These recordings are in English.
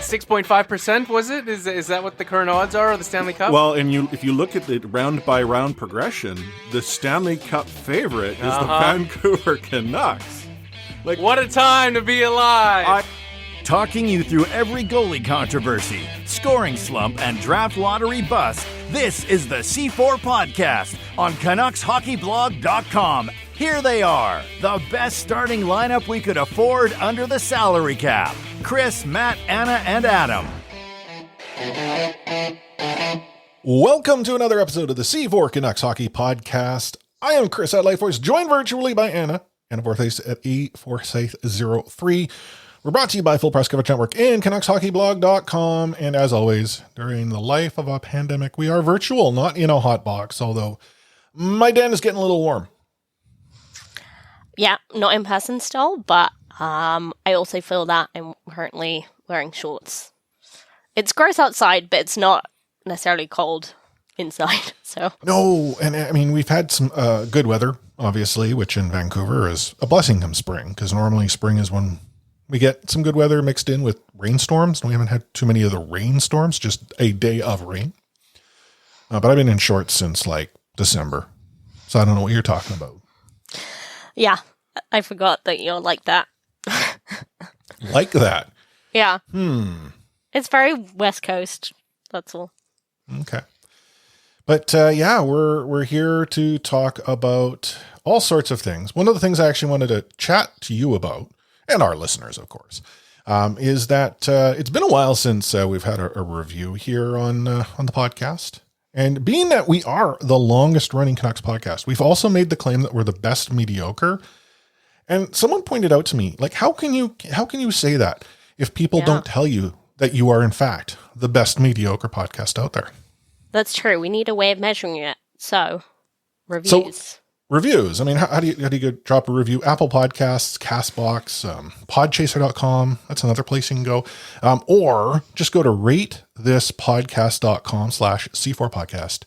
6.5%, was it? Is that what the current odds are of the Stanley Cup? Well, and if you look at the round-by-round progression, the Stanley Cup favorite is the Vancouver Canucks. Like, what a time to be alive! Talking you through every goalie controversy, scoring slump, and draft lottery bust, this is the C4 Podcast on CanucksHockeyBlog.com. Here they are, the best starting lineup we could afford under the salary cap. Chris, Matt, Anna, and Adam. Welcome to another episode of the C4 Canucks Hockey Podcast. I am Chris at Lifevoice, joined virtually by Anna Forsyth at eForsyth03. We're brought to you by Full Press Coverage Network and CanucksHockeyBlog.com. And as always, during the life of a pandemic, we are virtual, not in a hot box, although my den is getting a little warm. Yeah, not in person still, but I also feel that I'm currently wearing shorts. It's gross outside, but it's not necessarily cold inside. So No, and I mean, we've had some good weather, obviously, which in Vancouver is a blessing come spring, because normally spring is when we get some good weather mixed in with rainstorms. We haven't had too many of the rainstorms, just a day of rain. But I've been in shorts since like December, so I don't know what you're talking about. yeah, I forgot that you're like that. Like that? Yeah. It's very West Coast, that's all. Okay. But yeah, we're here to talk about all sorts of things. One of the things I actually wanted to chat to you about, and our listeners, of course, is that it's been a while since we've had a review here on the podcast. And being that we are the longest running Canucks podcast, we've also made the claim that we're the best mediocre. And someone pointed out to me, like, how can you say that if people don't tell you that you are in fact the best mediocre podcast out there? That's true. We need a way of measuring it. So, reviews. Reviews. I mean, how do you go drop a review? Apple Podcasts, CastBox, Podchaser.com. That's another place you can go. Or just go to ratethispodcast.com/C4podcast.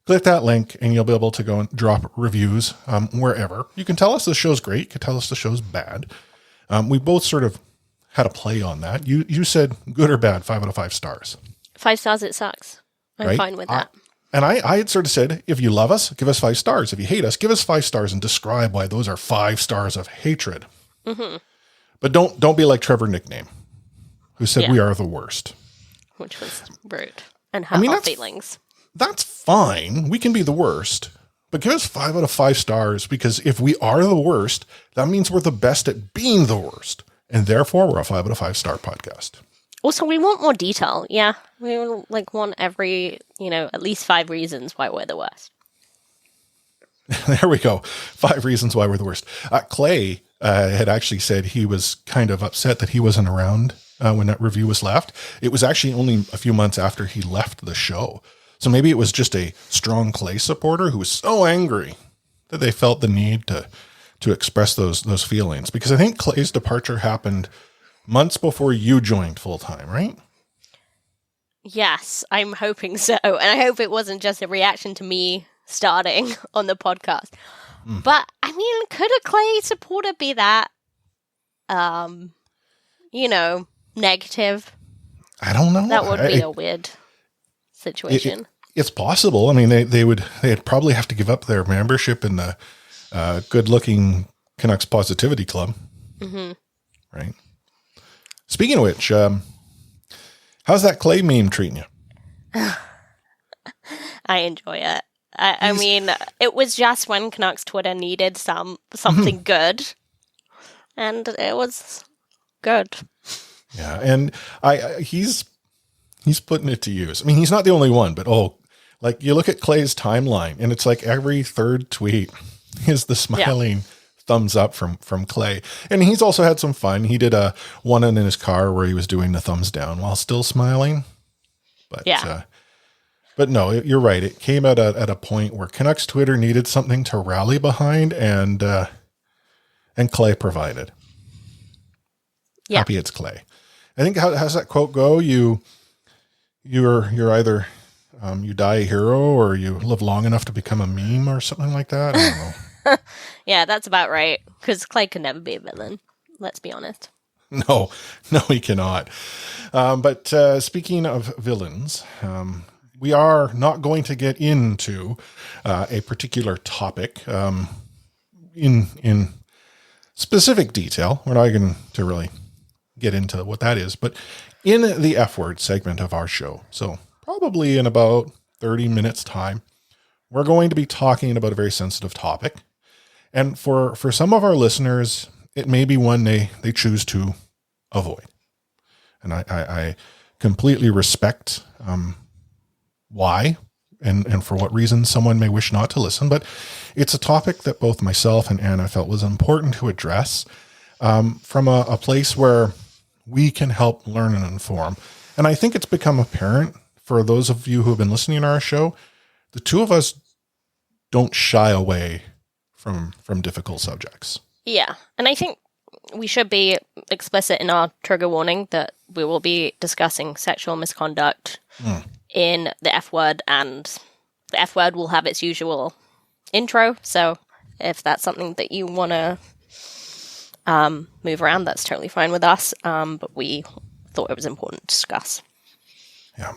Click that link and you'll be able to go and drop reviews wherever. You can tell us the show's great. You can tell us the show's bad. We both sort of had a play on that. You said good or bad, 5 out of 5 stars. 5 stars, it sucks. I'm fine with that. And I had sort of said, if you love us, give us 5 stars. If you hate us, give us 5 stars and describe why those are 5 stars of hatred. Mm-hmm. But don't be like Trevor Nickname, who said we are the worst. Which was rude and hurt our feelings. That's fine. We can be the worst. But give us 5 out of 5 stars, because if we are the worst, that means we're the best at being the worst. And therefore, we're a 5 out of 5 star podcast. Also, we want more detail. Yeah. We want every, at least 5 reasons why we're the worst. There we go. 5 reasons why we're the worst. Clay had actually said he was kind of upset that he wasn't around when that review was left. It was actually only a few months after he left the show. So maybe it was just a strong Clay supporter who was so angry that they felt the need to express those feelings. Because I think Clay's departure happened months before you joined full time, right? Yes, I'm hoping so. And I hope it wasn't just a reaction to me starting on the podcast. But, I mean, could a Clay supporter be that, negative? I don't know. That would be a weird situation. It's possible. I mean, they'd probably have to give up their membership in the good-looking Canucks Positivity Club. Mm-hmm. Right? Speaking of which, how's that Clay meme treating you? I enjoy it. I mean, it was just when Canucks Twitter needed something good, and it was good. Yeah, and he's putting it to use. I mean, he's not the only one, but you look at Clay's timeline, and it's like every third tweet is the smiling thumbs up from Clay. And he's also had some fun. He did a one in his car where he was doing the thumbs down while still smiling. But but no, you're right. It came at a point where Canucks Twitter needed something to rally behind, and Clay provided. Yeah. Happy it's Clay. I think how's that quote go? You're either you die a hero or you live long enough to become a meme or something like that. I don't know. Yeah, that's about right. Because Clay could never be a villain. Let's be honest. No, he cannot. But speaking of villains, we are not going to get into a particular topic in specific detail. We're not going to really get into what that is, but in the F word segment of our show, so probably in about 30 minutes time, we're going to be talking about a very sensitive topic. And for some of our listeners, it may be one they choose to avoid. And I completely respect why and for what reasons someone may wish not to listen. But it's a topic that both myself and Anna felt was important to address from a place where we can help learn and inform. And I think it's become apparent for those of you who have been listening to our show, the two of us don't shy away from difficult subjects. Yeah. And I think we should be explicit in our trigger warning that we will be discussing sexual misconduct in the F word, and the F word will have its usual intro. So if that's something that you want to move around, that's totally fine with us. But we thought it was important to discuss. Yeah.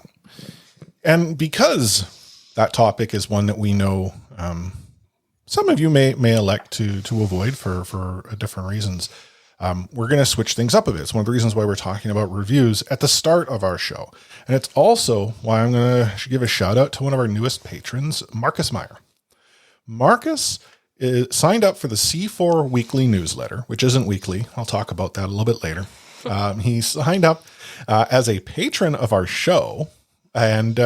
And because that topic is one that we know some of you may elect to avoid for different reasons, we're going to switch things up a bit. It's one of the reasons why we're talking about reviews at the start of our show. And it's also why I'm going to give a shout out to one of our newest patrons, Marcus Meyer. Marcus signed up for the C4 weekly newsletter, which isn't weekly. I'll talk about that a little bit later. He signed up as a patron of our show and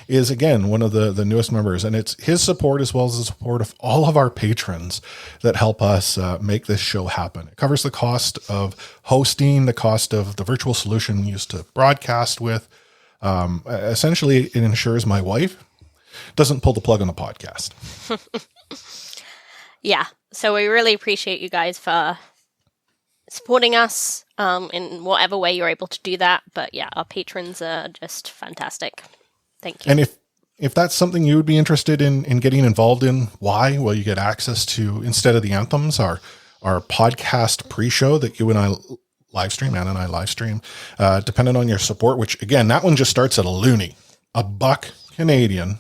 is, again, one of the newest members. And it's his support as well as the support of all of our patrons that help us make this show happen. It covers the cost of hosting, the cost of the virtual solution used to broadcast with. Essentially, it ensures my wife doesn't pull the plug on the podcast. Yeah. So we really appreciate you guys for supporting us in whatever way you're able to do that. But yeah, our patrons are just fantastic. Thank you. And if that's something you would be interested in getting involved in, why? Well, you get access to, instead of the anthems, our podcast pre-show that you and I live stream, Anna and I live stream, depending on your support, which again, that one just starts at $1 Canadian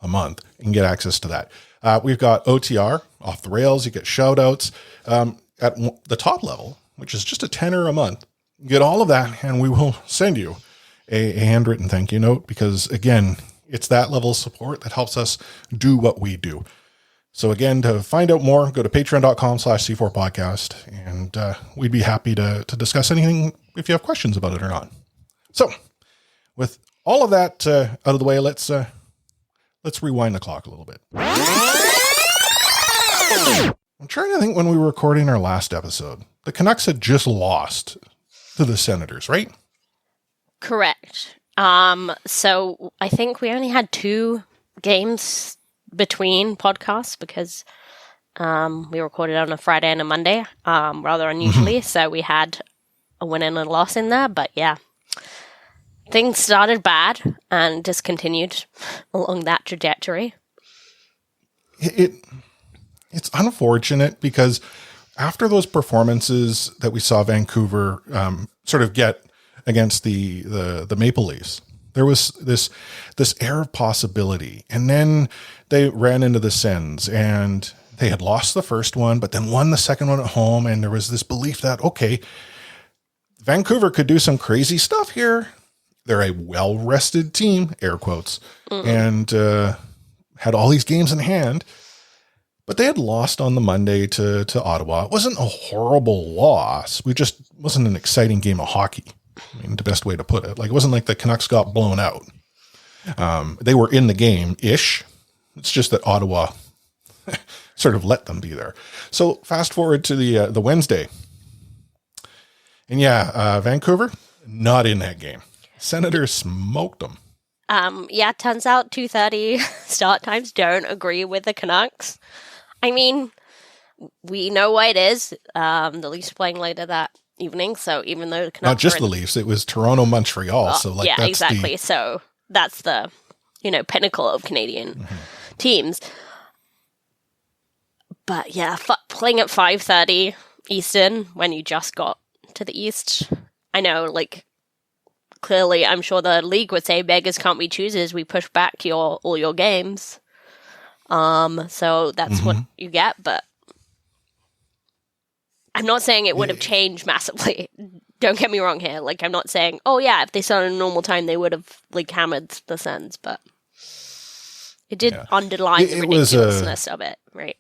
a month. You can get access to that. We've got OTR, off the rails. You get shout outs at the top level, which is just a $10 a month. You get all of that, and we will send you a handwritten thank you note because, again, it's that level of support that helps us do what we do. So again, to find out more, go to patreon.com/C4podcast, and we'd be happy to discuss anything if you have questions about it or not. So with all of that out of the way, let's rewind the clock a little bit. I'm trying to think when we were recording our last episode. The Canucks had just lost to the Senators, right? Correct. So I think we only had 2 games between podcasts because we recorded on a Friday and a Monday, rather unusually. So we had a win and a loss in there. But yeah, things started bad and just continued along that trajectory. It's unfortunate because after those performances that we saw Vancouver sort of get against the Maple Leafs, there was this air of possibility. And then they ran into the Sens and they had lost the first one, but then won the second one at home. And there was this belief that, okay, Vancouver could do some crazy stuff here. They're a well-rested team, air quotes, and had all these games in hand. But they had lost on the Monday to Ottawa. It wasn't a horrible loss. We just wasn't an exciting game of hockey. I mean, the best way to put it. Like, it wasn't like the Canucks got blown out. They were in the game-ish. It's just that Ottawa sort of let them be there. So fast forward to the Wednesday. And yeah, Vancouver, not in that game. Senators smoked them. Yeah, turns out 2:30 start times don't agree with the Canucks. I mean, we know why it is. The Leafs are playing later that evening, so even though the Canucks not just the Leafs, it was Toronto, Montreal. So like, yeah, that's exactly. So that's the pinnacle of Canadian teams. But yeah, playing at 5:30 Eastern when you just got to the East. I know, like, clearly, I'm sure the league would say beggars can't be choosers. We push back all your games. So that's what you get, but I'm not saying it would have changed massively. Don't get me wrong here. Like, I'm not saying, oh yeah, if they started a normal time, they would have, like, hammered the Sens, but it did underline the ridiculousness of it, right?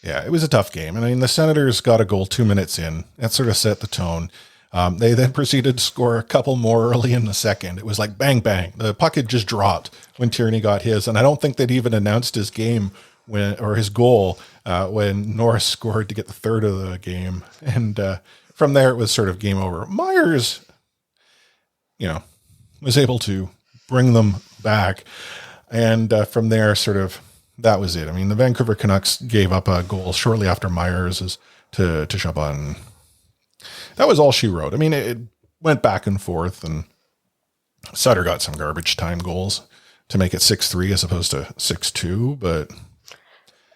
Yeah, it was a tough game. I mean, the Senators got a goal 2 minutes in. That sort of set the tone. They then proceeded to score a couple more early in the second. It was like bang, bang. The puck had just dropped when Tierney got his, and I don't think they'd even announced his game or his goal when Norris scored to get the third of the game. And from there, it was sort of game over. Myers, was able to bring them back. And from there, sort of, that was it. I mean, the Vancouver Canucks gave up a goal shortly after Myers to Chabon. That was all she wrote. I mean, it went back and forth, and Sutter got some garbage time goals to make it 6-3 as opposed to 6-2, but...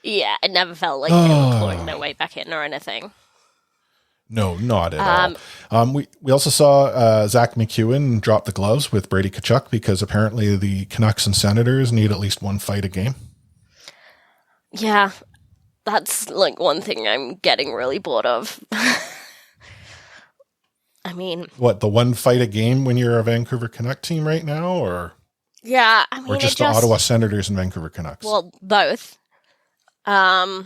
Yeah, it never felt like they were clawing their way back in or anything. No, not at all. We also saw Zach McEwen drop the gloves with Brady Tkachuk because apparently the Canucks and Senators need at least one fight a game. Yeah, that's like one thing I'm getting really bored of. I mean... What, the one fight a game when you're a Vancouver Canuck team right now, or... Yeah, I mean... Or just the Ottawa Senators and Vancouver Canucks? Well, both. I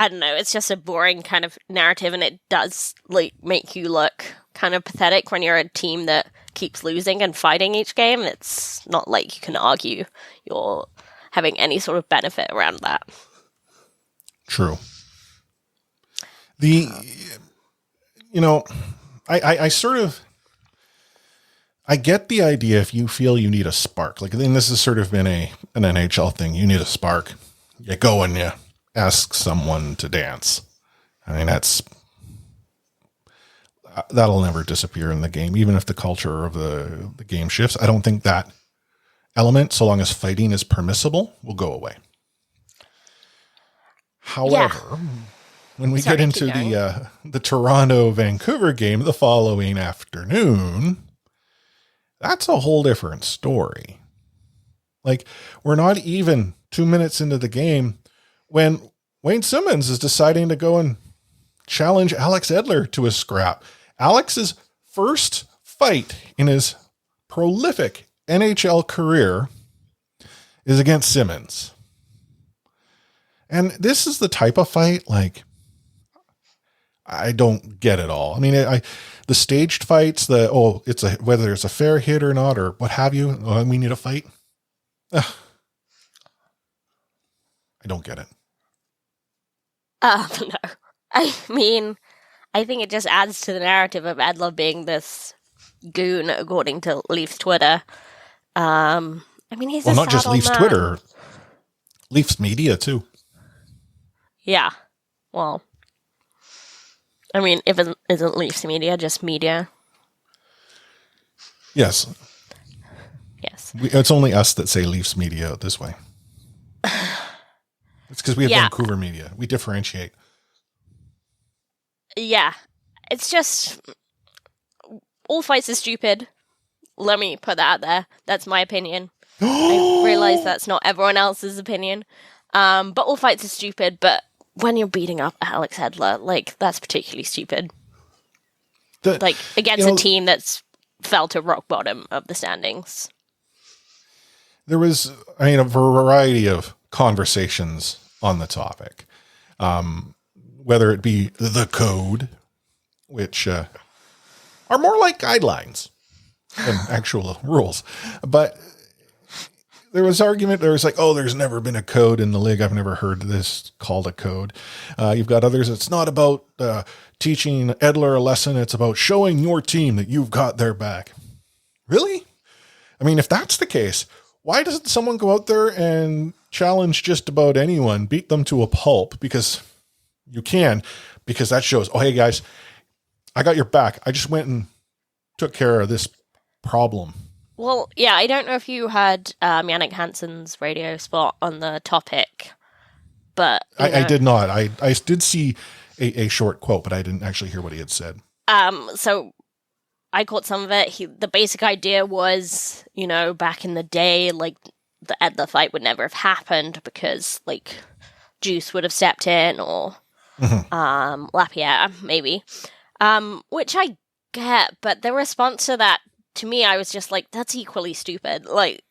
don't know, it's just a boring kind of narrative, and it does, like, make you look kind of pathetic when you're a team that keeps losing and fighting each game. It's not like you can argue you're having any sort of benefit around that. True. I get the idea if you feel you need a spark. Like, then this has sort of been an NHL thing. You need a spark. You go and you ask someone to dance. I mean, that'll never disappear in the game, even if the culture of the game shifts. I don't think that element, so long as fighting is permissible, will go away. However, when we get into the Toronto-Vancouver game the following afternoon, that's a whole different story. Like, we're not even 2 minutes into the game when Wayne Simmons is deciding to go and challenge Alex Edler to a scrap. Alex's first fight in his prolific NHL career is against Simmons. And this is the type of fight, like, I don't get it all. I mean, the staged fights, whether it's a fair hit or not, or what have you, we need a fight. I don't get it. No. I mean, I think it just adds to the narrative of Edler being this goon, according to Leafs Twitter. I mean, he's not just Leafs Twitter, Leafs media too. Yeah. Well, I mean, if it isn't Leafs media, just media. Yes. Yes. It's only us that say Leafs media this way. It's because we have Vancouver media. We differentiate. Yeah. It's just, all fights are stupid. Let me put that out there. That's my opinion. I realize that's not everyone else's opinion. But all fights are stupid, but when you're beating up Alex Edler, like, that's particularly stupid. Against a team that's fell to rock bottom of the standings. There was, a variety of conversations on the topic. Whether it be the code, which are more like guidelines than actual rules. But there was argument. There was like, there's never been a code in the league. I've never heard this called a code. You've got others. It's not about teaching Edler a lesson. It's about showing your team that you've got their back. Really? I mean, if that's the case, why doesn't someone go out there and challenge just about anyone, beat them to a pulp? Because you can, because that shows, hey guys, I got your back. I just went and took care of this problem. Well, yeah, I don't know if you had Yannick Hansen's radio spot on the topic, but... I did not. I did see a short quote, but I didn't actually hear what he had said. So I caught some of it. The basic idea was, back in the day, like, the Edler fight would never have happened because, like, Juice would have stepped in or Lapierre, maybe. Which I get, but the response to that, to me, I was just like, that's equally stupid. Like,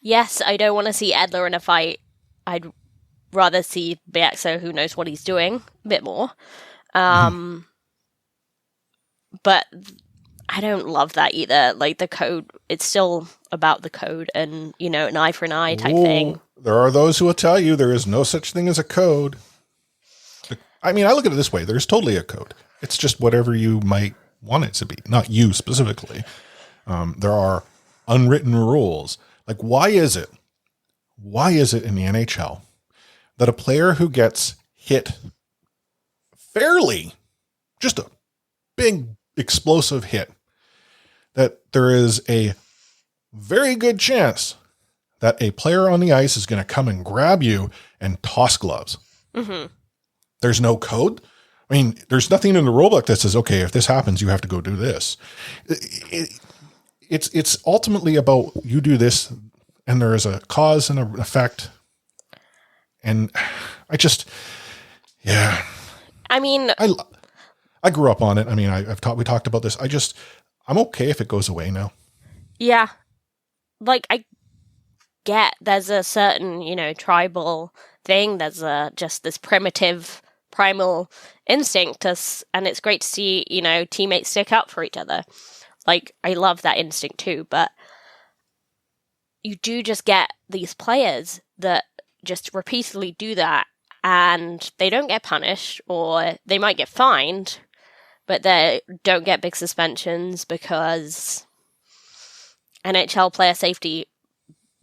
yes, I don't want to see Edler in a fight. I'd rather see Bieksa, who knows what he's doing, a bit more. But I don't love that either. Like, the code, it's still about the code and, an eye for an eye type thing. There are those who will tell you there is no such thing as a code. I mean, I look at it this way. There's totally a code. It's just whatever you might want it to be, not you specifically. There are unwritten rules. Like, why is it in the NHL that a player who gets hit fairly, just a big explosive hit, that there is a very good chance that a player on the ice is going to come and grab you and toss gloves? Mm-hmm. There's no code. I mean, there's nothing in the rulebook that says, okay, if this happens, you have to go do this. It's ultimately about you do this, and there is a cause and an effect. And I just, yeah. I mean, I grew up on it. I mean, we talked about this. I'm okay if it goes away now. Yeah. Like, I get there's a certain, tribal thing. There's just this primitive, primal instinct, and it's great to see, teammates stick up for each other. Like, I love that instinct too, but you do just get these players that just repeatedly do that, and they don't get punished, or they might get fined, but they don't get big suspensions because NHL player safety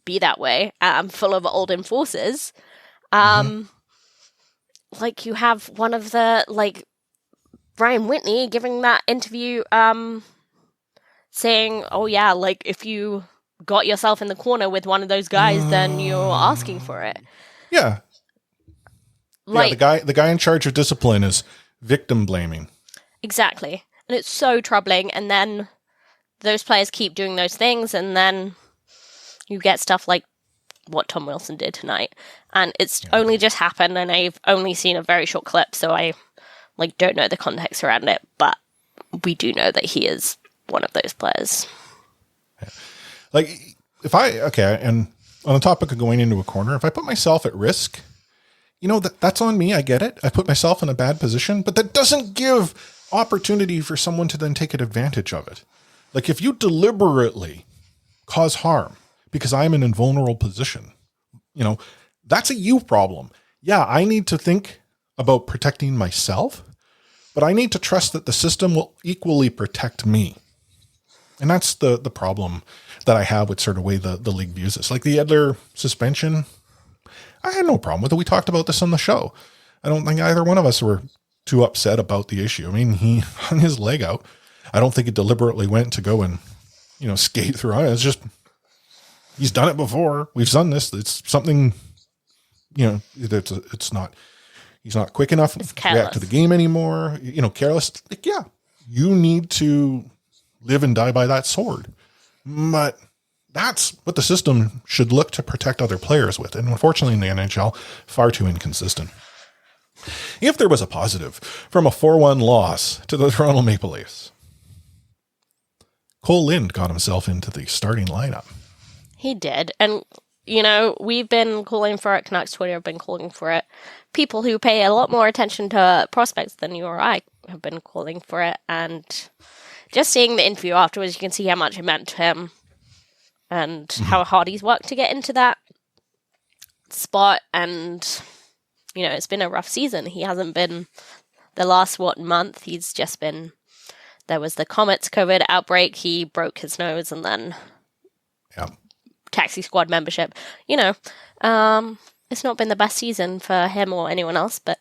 be that way. Full of old enforcers. Like, you have one of the, like, Brian Whitney giving that interview, saying, oh yeah, like, if you got yourself in the corner with one of those guys, then you're asking for it. Yeah. Like, yeah, the guy in charge of discipline is victim blaming. Exactly. And it's so troubling. And then those players keep doing those things, and then you get stuff like what Tom Wilson did tonight. And it's only just happened, and I've only seen a very short clip, so I don't know the context around it, but we do know that he is one of those players. Yeah. Like, and on the topic of going into a corner, if I put myself at risk, that's on me. I get it. I put myself in a bad position, but that doesn't give opportunity for someone to then take advantage of it. Like, if you deliberately cause harm because I'm in an invulnerable position, that's a you problem. Yeah, I need to think about protecting myself, but I need to trust that the system will equally protect me. And that's the problem that I have with sort of way the league views this. Like, the Edler suspension, I had no problem with it. We talked about this on the show. I don't think either one of us were too upset about the issue. I mean, he hung his leg out. I don't think it deliberately went to go and, skate through on it. It's just, he's done it before. We've done this. It's something, it's not, he's not quick enough to react to the game anymore. Careless. Like, yeah, you need to live and die by that sword. But that's what the system should look to protect other players with. And unfortunately in the NHL, far too inconsistent. If there was a positive from a 4-1 loss to the Toronto Maple Leafs, Cole Lind got himself into the starting lineup. He did. And, we've been calling for it. Canucks Twitter have been calling for it. People who pay a lot more attention to prospects than you or I have been calling for it. And just seeing the interview afterwards, you can see how much it meant to him and how hard he's worked to get into that spot. And, it's been a rough season. He hasn't been the last, month. He's just been, there was the Comets COVID outbreak. He broke his nose, and then taxi squad membership. It's not been the best season for him or anyone else, but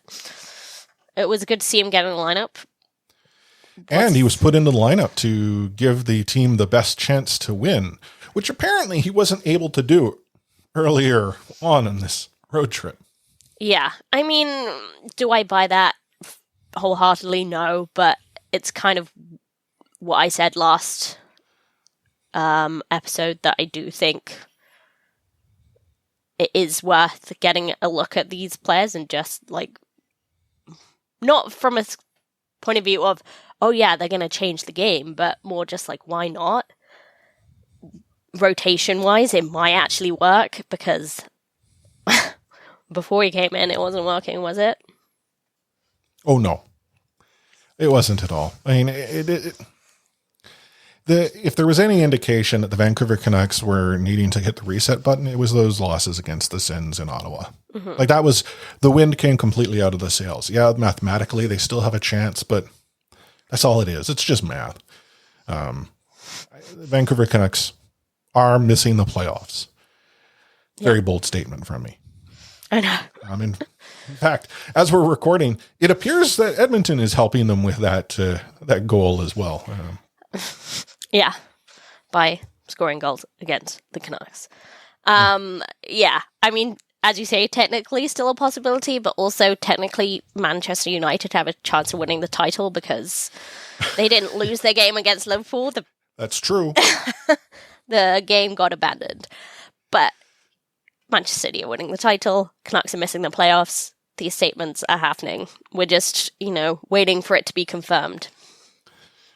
it was good to see him get in the lineup. And he was put into the lineup to give the team the best chance to win, which apparently he wasn't able to do earlier on in this road trip. Yeah. I mean, do I buy that wholeheartedly no, but it's kind of what I said last episode, that I do think it is worth getting a look at these players and just like, not from a point of view of, oh yeah, they're going to change the game, but more just like, why not? Rotation wise, it might actually work, because before he came in, it wasn't working, was it? Oh no, it wasn't at all. I mean, if there was any indication that the Vancouver Canucks were needing to hit the reset button, it was those losses against the Sens in Ottawa. Mm-hmm. Like, that was, the wind came completely out of the sails. Yeah, mathematically they still have a chance, but that's all it is. It's just math. The Vancouver Canucks are missing the playoffs. Very bold statement from me. I know. In fact, as we're recording, it appears that Edmonton is helping them with that goal as well. Yeah, by scoring goals against the Canucks. Yeah, I mean, as you say, technically still a possibility, but also technically Manchester United have a chance of winning the title because they didn't lose their game against Liverpool. That's true. The game got abandoned. But Manchester City are winning the title. Canucks are missing the playoffs. These statements are happening. We're just, waiting for it to be confirmed.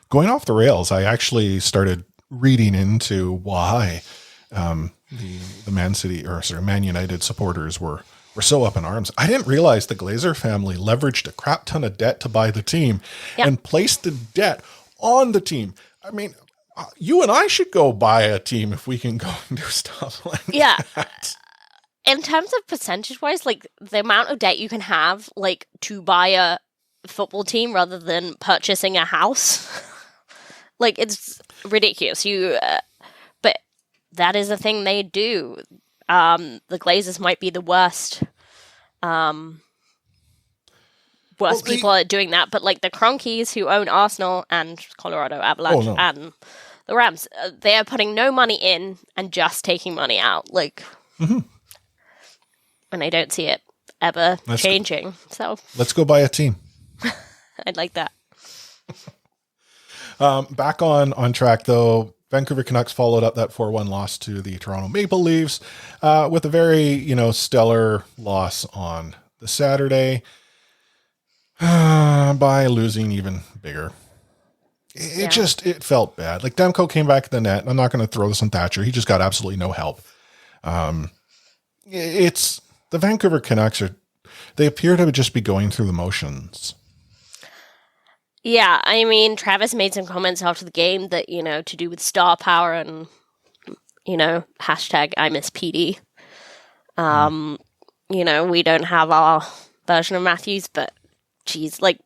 Going off the rails, I actually started reading into why the Man United supporters were so up in arms. I didn't realize the Glazer family leveraged a crap ton of debt to buy the team and placed the debt on the team. I mean, you and I should go buy a team if we can go and do stuff like that. In terms of percentage-wise, like, the amount of debt you can have, like, to buy a football team rather than purchasing a house, like, it's ridiculous. But that is a thing they do. The Glazers might be the worst people at doing that, but, like, the Cronkies, who own Arsenal and Colorado Avalanche and the Rams, they are putting no money in and just taking money out, like... Mm-hmm. And I don't see it ever changing. So let's go buy a team. I'd like that. Back on track, though. Vancouver Canucks followed up that 4-1 loss to the Toronto Maple Leafs with a very, stellar loss on the Saturday by losing even bigger. It felt bad. Like, Demko came back at the net. I'm not going to throw this on Thatcher. He just got absolutely no help. The Vancouver Canucks they appear to just be going through the motions. Yeah, I mean, Travis made some comments after the game that, to do with star power and, hashtag I miss PD. We don't have our version of Matthews, but geez, like,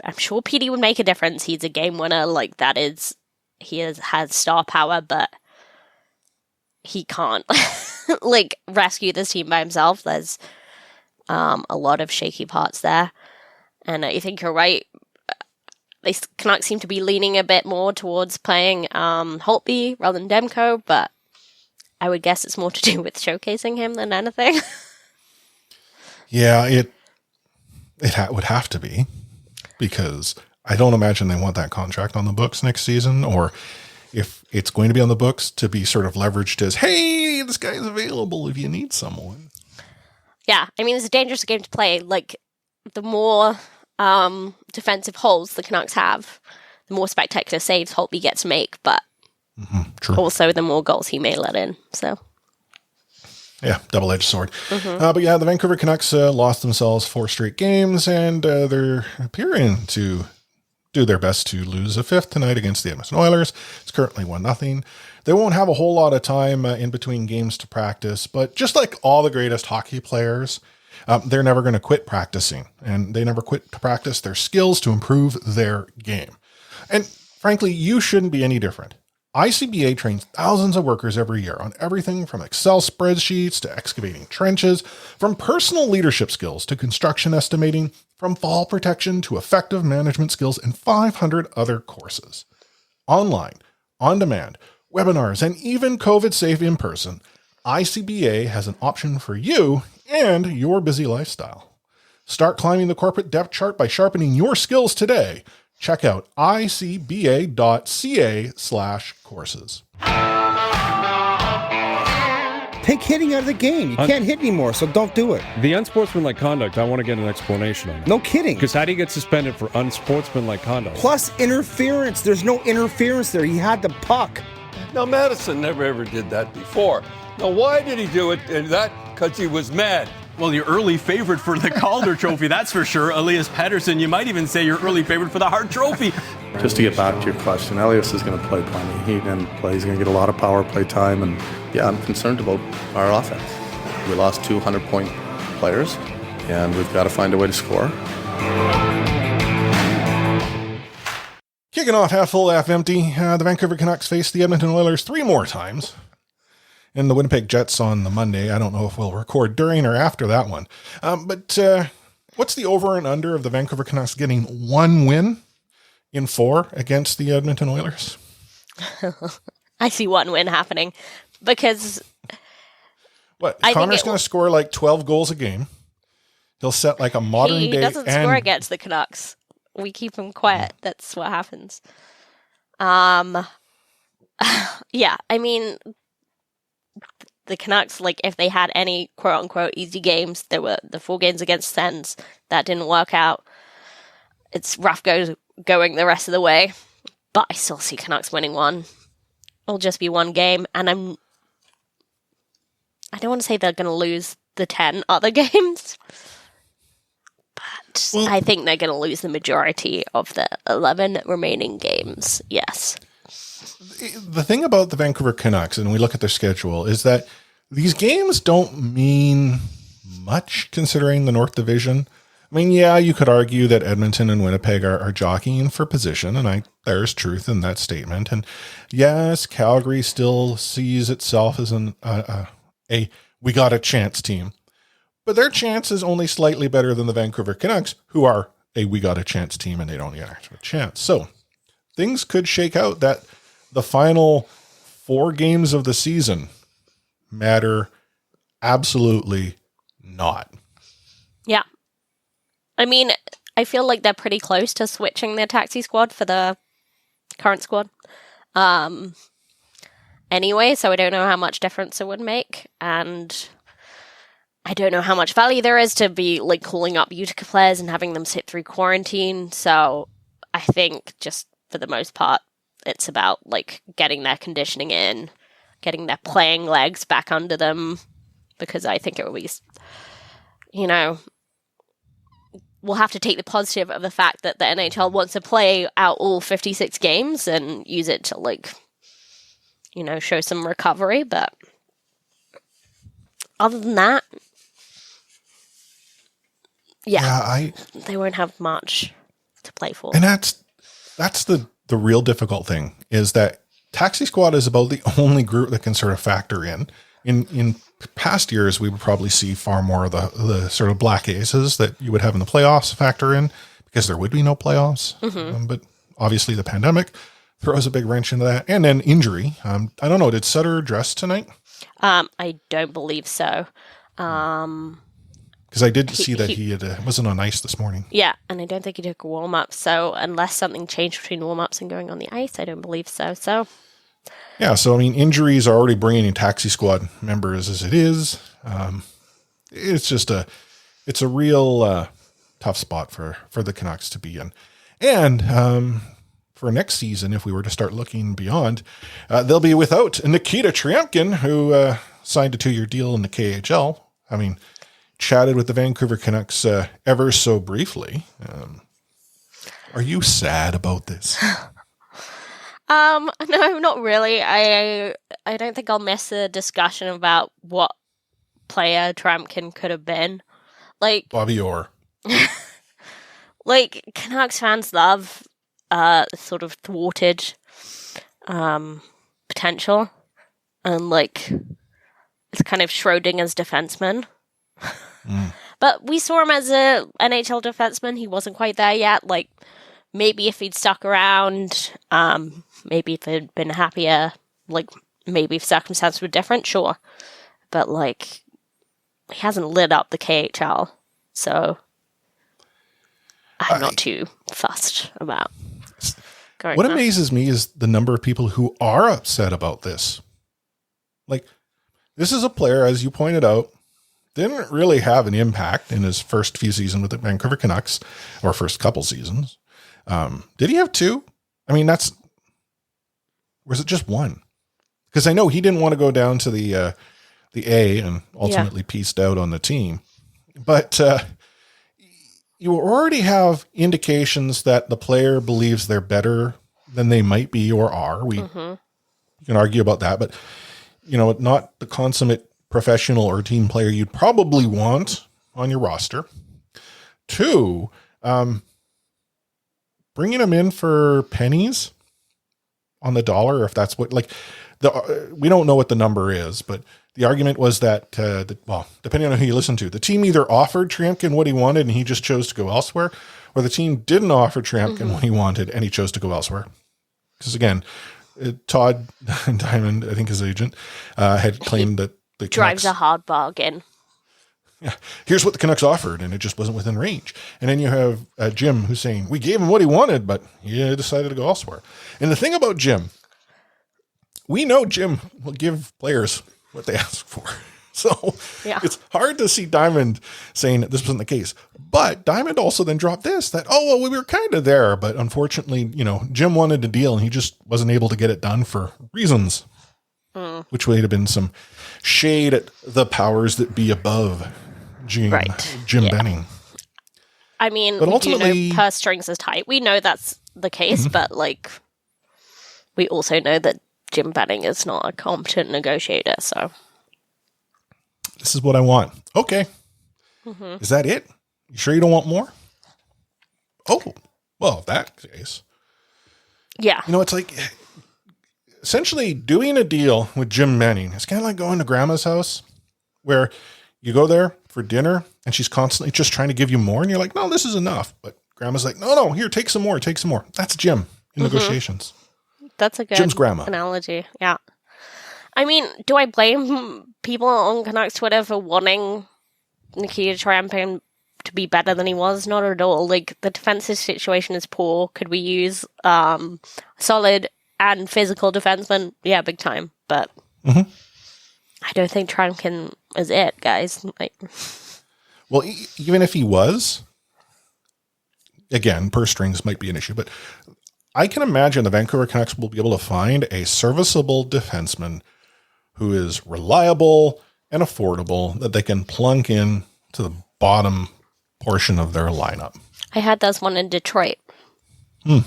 I'm sure PD would make a difference. He's a game winner. Like, he has star power, but he can't like rescue this team by himself. There's a lot of shaky parts there, and I think you're right. They Canucks seem to be leaning a bit more towards playing Holtby rather than Demko, but I would guess it's more to do with showcasing him than anything. Yeah, it would have to be, because I don't imagine they want that contract on the books next season, or if it's going to be on the books, to be sort of leveraged as, hey, this guy's available if you need someone. Yeah, I mean, it's a dangerous game to play. Like, the more defensive holes the Canucks have, the more spectacular saves Holtby gets to make, but also the more goals he may let in. So, yeah, double-edged sword. But yeah, the Vancouver Canucks lost themselves 4 straight games, and they're appearing to do their best to lose a 5th tonight against the Edmonton Oilers. It's currently 1-0. They won't have a whole lot of time in between games to practice, but just like all the greatest hockey players, they're never going to quit practicing, and they never quit to practice their skills to improve their game. And frankly, you shouldn't be any different. ICBA trains thousands of workers every year on everything from Excel spreadsheets to excavating trenches, from personal leadership skills to construction estimating, from fall protection to effective management skills, and 500 other courses. Online, on demand, webinars, and even COVID-safe in person, ICBA has an option for you and your busy lifestyle. Start climbing the corporate depth chart by sharpening your skills today. Check out icba.ca/courses. Take hitting out of the game. You can't hit anymore, so don't do it. The unsportsmanlike conduct, I want to get an explanation on it. No kidding. Because how do you get suspended for unsportsmanlike conduct? Plus interference. There's no interference there. He had the puck. Now, Madison never ever did that before. Now, why did he do it? And that because he was mad. Well, your early favorite for the Calder Trophy, that's for sure. Elias Pettersson, you might even say your early favorite for the Hart Trophy. Just to get back to your question, Elias is going to play plenty. He's going to get a lot of power play time, and yeah, I'm concerned about our offense. We lost 200-point players, and we've got to find a way to score. Kicking off half full, half empty, the Vancouver Canucks face the Edmonton Oilers 3 more times. And the Winnipeg Jets on the Monday. I don't know if we'll record during or after that one. But what's the over and under of the Vancouver Canucks getting 1 win in 4 against the Edmonton Oilers? I see 1 win happening because... What? Connor's going to score like 12 goals a game. He'll set like a modern day... He doesn't score against the Canucks. We keep him quiet. That's what happens. Yeah, I mean... The Canucks, like, if they had any quote-unquote easy games, there were the 4 games against Sens. That didn't work out. It's rough going the rest of the way. But I still see Canucks winning 1. It'll just be 1 game. And I don't want to say they're going to lose the 10 other games. But I think they're going to lose the majority of the 11 remaining games. Yes. The thing about the Vancouver Canucks, and we look at their schedule, is that these games don't mean much considering the North Division. I mean, yeah, you could argue that Edmonton and Winnipeg are jockeying for position, and there's truth in that statement. And yes, Calgary still sees itself as a we got a chance team. But their chance is only slightly better than the Vancouver Canucks, who are a we got a chance team, and they don't get a chance. So things could shake out that the final 4 games of the season matter absolutely not. Yeah. I mean, I feel like they're pretty close to switching their taxi squad for the current squad. Anyway, so I don't know how much difference it would make. And I don't know how much value there is to be like calling up Utica players and having them sit through quarantine. So I think just for the most part, it's about like getting their conditioning in, getting their playing legs back under them, because I think it will be, we'll have to take the positive of the fact that the NHL wants to play out all 56 games and use it to show some recovery. But other than that, they won't have much to play for. And that's the real difficult thing, is that taxi squad is about the only group that can sort of factor in. In past years, we would probably see far more of the sort of black aces that you would have in the playoffs factor in, because there would be no playoffs. Mm-hmm. But obviously the pandemic throws a big wrench into that. And then injury. I don't know, did Sutter dress tonight? I don't believe so. Because I did see that he wasn't on ice this morning. Yeah, and I don't think he took a warm-up. So unless something changed between warm-ups and going on the ice, I don't believe so. Yeah, so I mean, injuries are already bringing in taxi squad members as it is. It's just it's a real tough spot for the Canucks to be in. And for next season, if we were to start looking beyond, they'll be without Nikita Tryamkin, who signed a 2-year deal in the KHL. I mean, chatted with the Vancouver Canucks ever so briefly. Are you sad about this? No, not really. I don't think I'll miss a discussion about what player Tryamkin could have been. Like Bobby Orr. Like, Canucks fans love sort of thwarted potential, and like it's kind of Schrodinger's defenseman. But we saw him as a NHL defenseman. He wasn't quite there yet. Like, maybe if he'd stuck around, maybe if he'd been happier, like maybe if circumstances were different, sure. But like, he hasn't lit up the KHL, so I'm not too fussed about going What there. amazes me is the number of people who are upset about this. Like, this is a player, as you pointed out, didn't really have an impact in his first few seasons with the Vancouver Canucks, or first couple seasons. Did he have 2? I mean, was it just 1? Because I know he didn't want to go down to the A and ultimately pieced out on the team. But you already have indications that the player believes they're better than they might be or are. We can argue about that, but not the consummate professional or team player you'd probably want on your roster. 2, bringing him in for pennies on the dollar, if that's what, we don't know what the number is, but the argument was that, depending on who you listen to, the team either offered Tryamkin what he wanted and he just chose to go elsewhere, or the team didn't offer Tryamkin what he wanted and he chose to go elsewhere. Because again, Todd Diamond, I think his agent, had claimed that the drives Canucks, a hard bargain. Yeah, here's what the Canucks offered, and it just wasn't within range. And then you have Jim who's saying, we gave him what he wanted, but he decided to go elsewhere. And the thing about Jim, we know Jim will give players what they ask for. So it's hard to see Diamond saying that this wasn't the case. But Diamond also then dropped this, that, we were kind of there, but unfortunately, Jim wanted a deal and he just wasn't able to get it done for reasons, which would have been some shade at the powers that be above Jim Benning. I mean, But we do ultimately- know purse strings is tight. We know that's the case, but we also know that Jim Benning is not a competent negotiator, so. This is what I want. Okay. Is that it? You sure you don't want more? Oh, well, if that's the case. Yeah. It's like essentially doing a deal with Jim Benning. It's kind of like going to grandma's house where you go there for dinner and she's constantly just trying to give you more. And you're like, no, this is enough. But grandma's like, no, here, take some more. That's Jim in negotiations. That's a good Jim's grandma. analogy. Yeah. I mean, do I blame people on Canucks Twitter for wanting Nikita Tryamkin to be better than he was? Not at all. The defensive situation is poor. Could we use solid and physical defensemen? Yeah, big time. But I don't think Tryamkin is it, guys. Well, even if he was, again, purse strings might be an issue, but I can imagine the Vancouver Canucks will be able to find a serviceable defenseman who is reliable and affordable that they can plunk in to the bottom portion of their lineup. I had this one in Detroit. You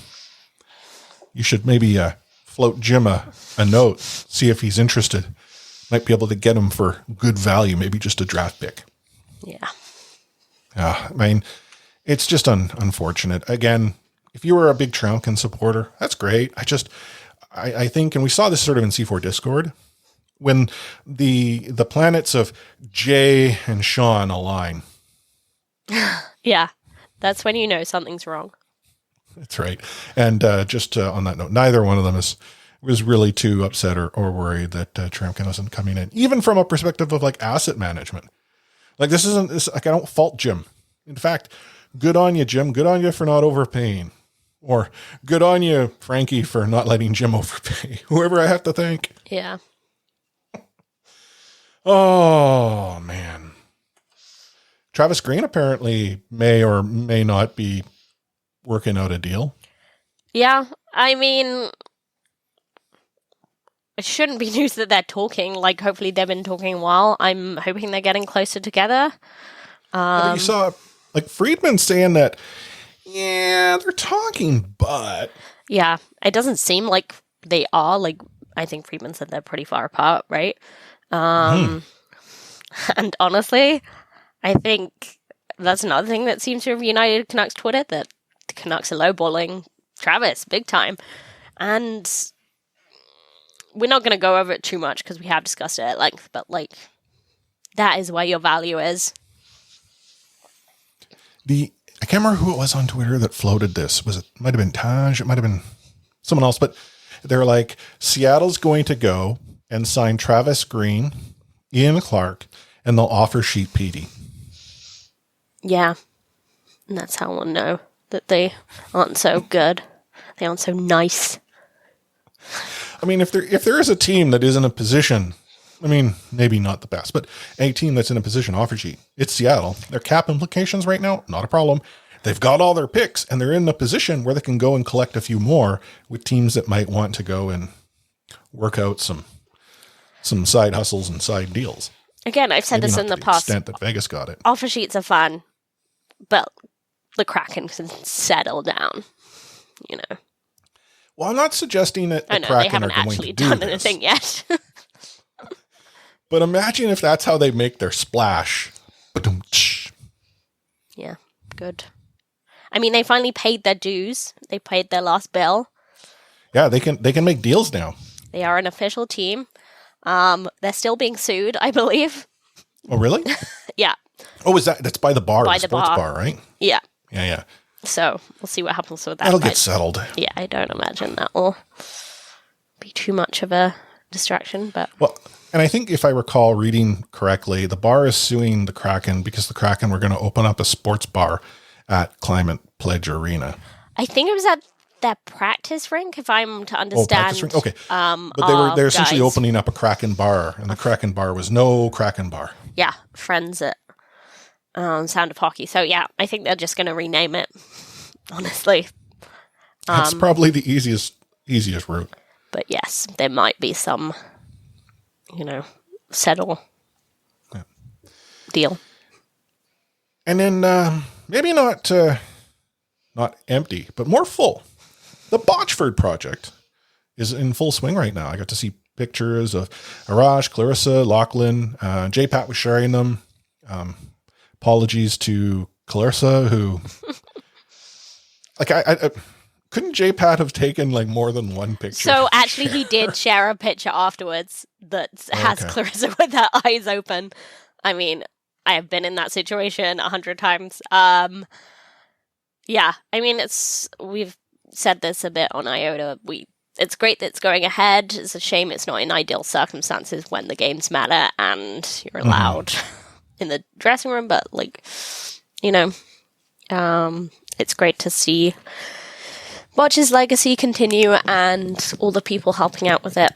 should maybe float Jim a note, see if he's interested. Might be able to get him for good value, maybe just a draft pick. Yeah. I mean, it's just unfortunate. Again, if you were a big Tryamkin supporter, that's great. I think, and we saw this sort of in C4 Discord, when the planets of Jay and Sean align. Yeah. That's when you know something's wrong. That's right. And just on that note, neither one of them was really too upset or worried that Tryamkin wasn't coming in, even from a perspective of asset management. This isn't, I don't fault Jim. In fact, good on you, Jim. Good on you for not overpaying. Or good on you, Frankie, for not letting Jim overpay. Whoever I have to thank. Yeah. Oh, man. Travis Green apparently may or may not be working out a deal. Yeah. I mean, it shouldn't be news that they're talking. Hopefully they've been talking a while. I'm hoping they're getting closer together. But you saw, Friedman saying that, yeah, they're talking, but... Yeah, it doesn't seem like they are. I think Friedman said they're pretty far apart, right? And honestly, I think that's another thing that seems to have united Canucks Twitter, that the Canucks are lowballing Travis big time. And we're not going to go over it too much because we have discussed it at length, but that is where your value is. I can't remember who it was on Twitter that floated this. Might have been Taj, it might have been someone else, but they're like, Seattle's going to go and sign Travis Green, Ian Clark, and they'll offer Sheet Petey. Yeah. And that's how we'll know. that they aren't so good. They aren't so nice. I mean, if there is a team that is in a position, I mean, maybe not the best, but a team that's in a position offer sheet, it's Seattle. Their cap implications right now, not a problem. They've got all their picks, and they're in a position where they can go and collect a few more with teams that might want to go and work out some side hustles and side deals. Again, I've said Maybe this not in to the past. extent that Vegas got it. Offer sheets are fun, but the Kraken can settle down, you know. Well, I'm not suggesting that I the know, they Kraken haven't are going actually to do done this. anything yet. But imagine if that's how they make their splash. Ba-dum-tsh. Yeah, good. I mean, they finally paid their dues. They paid their last bill. Yeah, they can make deals now. They are an official team. They're still being sued, I believe. Oh, really? Yeah. Oh, that's by the bar, By the the sports bar. bar, right? Yeah. Yeah. So we'll see what happens with that. That'll but get settled. Yeah, I don't imagine that will be too much of a distraction. But Well, and I think if I recall reading correctly, the bar is suing the Kraken because the Kraken were going to open up a sports bar at Climate Pledge Arena. I think it was at their practice rink, if I'm to understand. Practice rink? Okay. But they're essentially guys. opening up a Kraken bar, and the Kraken bar was no Kraken bar. Yeah, friends at Sound of Hockey. So yeah, I think they're just going to rename it. Honestly, That's probably the easiest route. but yes, there might be some, settle deal. And then maybe not empty, but more full. The Botchford project is in full swing right now. I got to see pictures of Arash, Clarissa, Lachlan. J-Pat was sharing them. Apologies to Clarissa, who... like, I couldn't J-Pat have taken, like, more than one picture? So actually, he did share a picture afterwards that has Clarissa with her eyes open. I mean, I have been in that situation 100 times. Yeah, I mean, we've said this a bit on IOTA. It's great that it's going ahead. It's a shame it's not in ideal circumstances when the games matter and you're allowed in the dressing room. But it's great to see Botch's legacy continue and all the people helping out with it.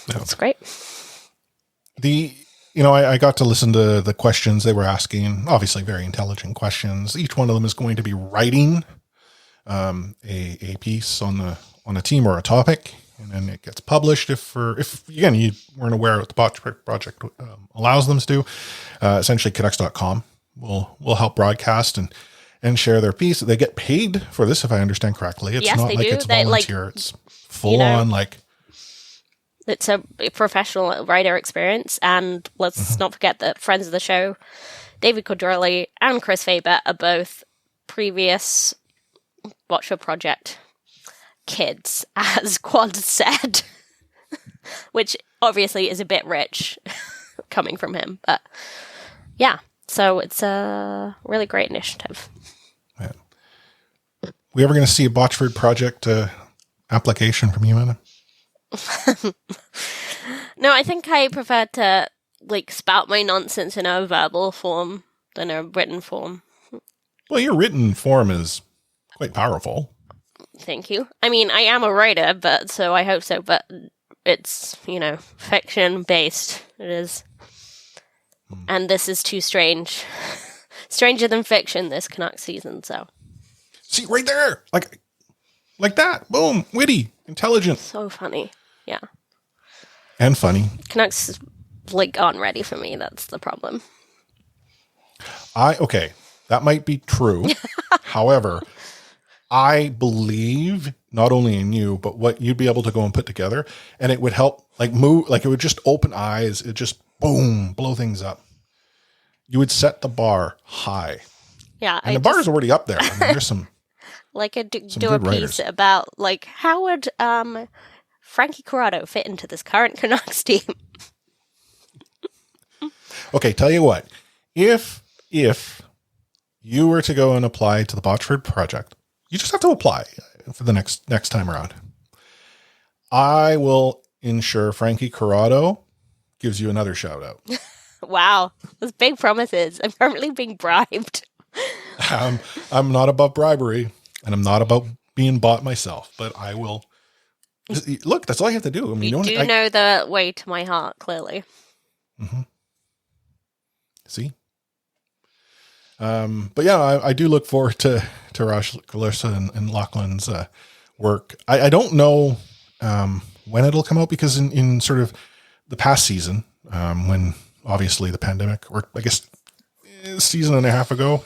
It's great. I got to listen to the questions they were asking. Obviously, very intelligent questions. Each one of them is going to be writing a piece on a team or a topic, and then it gets published. If again you weren't aware what the Botchford project allows them to do, essentially Canucks.com will help broadcast and share their piece. They get paid for this, if I understand correctly. It's Yes, not they like do. it's volunteer. It's full on like. It's a professional writer experience, and let's not forget that friends of the show, David Cordrelli and Chris Faber, are both previous Botchford Project kids, as Quad said, which obviously is a bit rich coming from him. But yeah, so it's a really great initiative. Yeah. We ever going to see a Botchford Project application from you, Anna? No, I think I prefer to spout my nonsense in a verbal form than a written form. Well, your written form is quite powerful. Thank you. I mean, I am a writer, so I hope so, but it's, fiction based. It is. And this is too strange. Stranger than fiction this Canucks season, so. See, right there! Like that. Boom. Witty. Intelligent. So funny. Yeah. And funny. Canucks aren't ready for me. That's the problem. Okay. That might be true. However, I believe not only in you, but what you'd be able to go and put together, and it would help move, it would just open eyes. It just boom, blow things up. You would set the bar high. Yeah. And the bar is already up there. I mean, there's some do a piece about how would Frankie Corrado fit into this current Canucks team? Okay, tell you what. If you were to go and apply to the Botchford Project, you just have to apply for the next time around. I will ensure Frankie Corrado gives you another shout out. Wow. Those big promises. I'm currently being bribed. I'm not above bribery, and I'm not about being bought myself, but I will. Look, that's all you have to do. I mean, You know the way to my heart, clearly. Mm-hmm. See? But yeah, I do look forward to Rosh, Clarissa, and Lachlan's work. I don't know when it'll come out, because in sort of the past season, when obviously the pandemic, or I guess a season and a half ago,